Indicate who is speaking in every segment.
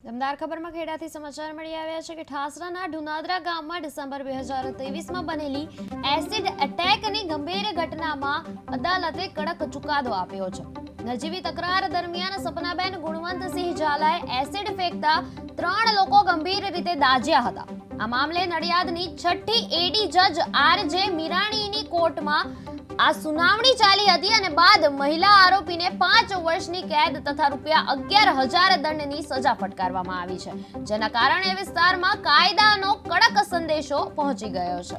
Speaker 1: દમદાર ખબરમાં ખેડાથી સમાચાર મળી આવ્યા છે કે ઠાસરાના ઢુનાદરા ગામમાં ડિસેમ્બર 2023માં બનેલી એસિડ એટેકની ગંભીર ઘટનામાં અદાલતે કડક ચુકાદો આપ્યો છે। નજીવી તકરાર દરમિયાન સપનાબેન ગુણવંતસિંહ ઝાલાએ એસિડ ફેંકતા 3 લોકો ગંભીર રીતે દાઝ્યા હતા। આ મામલે નડિયાદની 6ઠ્ઠી એડી જજ આર.જે. મીરાણીની કોર્ટમાં આ સુનાવણી ચાલી હતી અને બાદ મહિલા આરોપીને 5 વર્ષની કેદ તથા ₹11,000 દંડની સજા ફટકારવામાં આવી છે, જેના કારણે વિસ્તારમાં કાયદાનો કડક સંદેશો પહોંચી ગયો છે।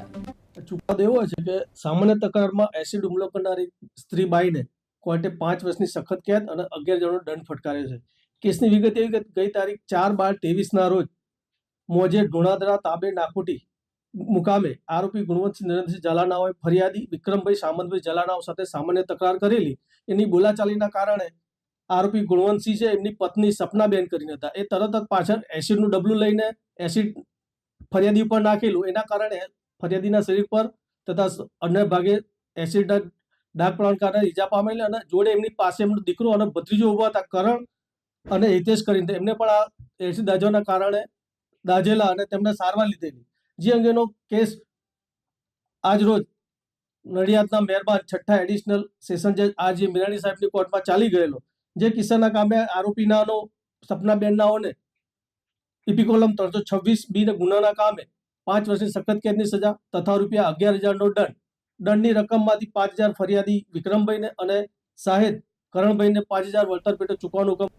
Speaker 2: ચુકાદો એવો છે કે સામાન્ય તકરારમાં એસિડ હુમલો કરનારી સ્ત્રી બાઈને કોર્ટે 5 વર્ષની સખત કેદ અને 11 જણનો દંડ ફટકાર્યો છે। કેસની વિગત એવી કે ગઈ તારીખ 4/12/23ના રોજ મોજે ઢુણાદરા તાબે નાખોટી મુકામે આરોપી ગુણવંતસિંહ નરેન્દ્રસિંહ ઝાલાનાઓએ ફરિયાદી વિક્રમભાઈ સામંતભાઈ ઝાલાનાઓ સાથે સામાન્ય તકરાર કરેલી। એની બોલાચાલીના કારણે આરોપી ગુણવંતસિંહ છે એમની પત્ની સપનાબેન કરીને હતા, એ તરત જ પાછળ એસિડનું ડબલું લઈને એસિડ ફરિયાદી ઉપર નાખેલું। એના કારણે ફરિયાદીના શરીર પર તથા અન્ય ભાગે એસિડના ડાઘ પડવાના કારણે ઈજા પામેલી અને જોડે એમની પાસે એમનો દીકરો અને ભત્રીજો ઉભા હતા કરણ અને હિતેશ કરીને, એમને પણ આ એસિડ દાઝવાના કારણે દાઝેલા અને તેમને સારવાર લીધેલી। જે અંગેનો કેસ આજ રોજ નડિયાદના મહેરબાન 6ઠ્ઠા એડિશનલ સેશન જજ આર.જે. મીરાણી સાહેબની કોર્ટમાં ચાલી ગયેલો। જે કિસ્સાના કામે આરોપીનાનો સપનાબેનનાઓને ઈપી કોલમ 326B ના ગુનાના કામે 5 વર્ષની સખત કેદની સજા તથા ₹11,000નો દંડની રકમમાંથી 5,000 ફરિયાદી વિક્રમભાઈને અને સાહેદ કરણભાઈને 5,000 વળતર પેટે ચૂકવવાનો હુકમ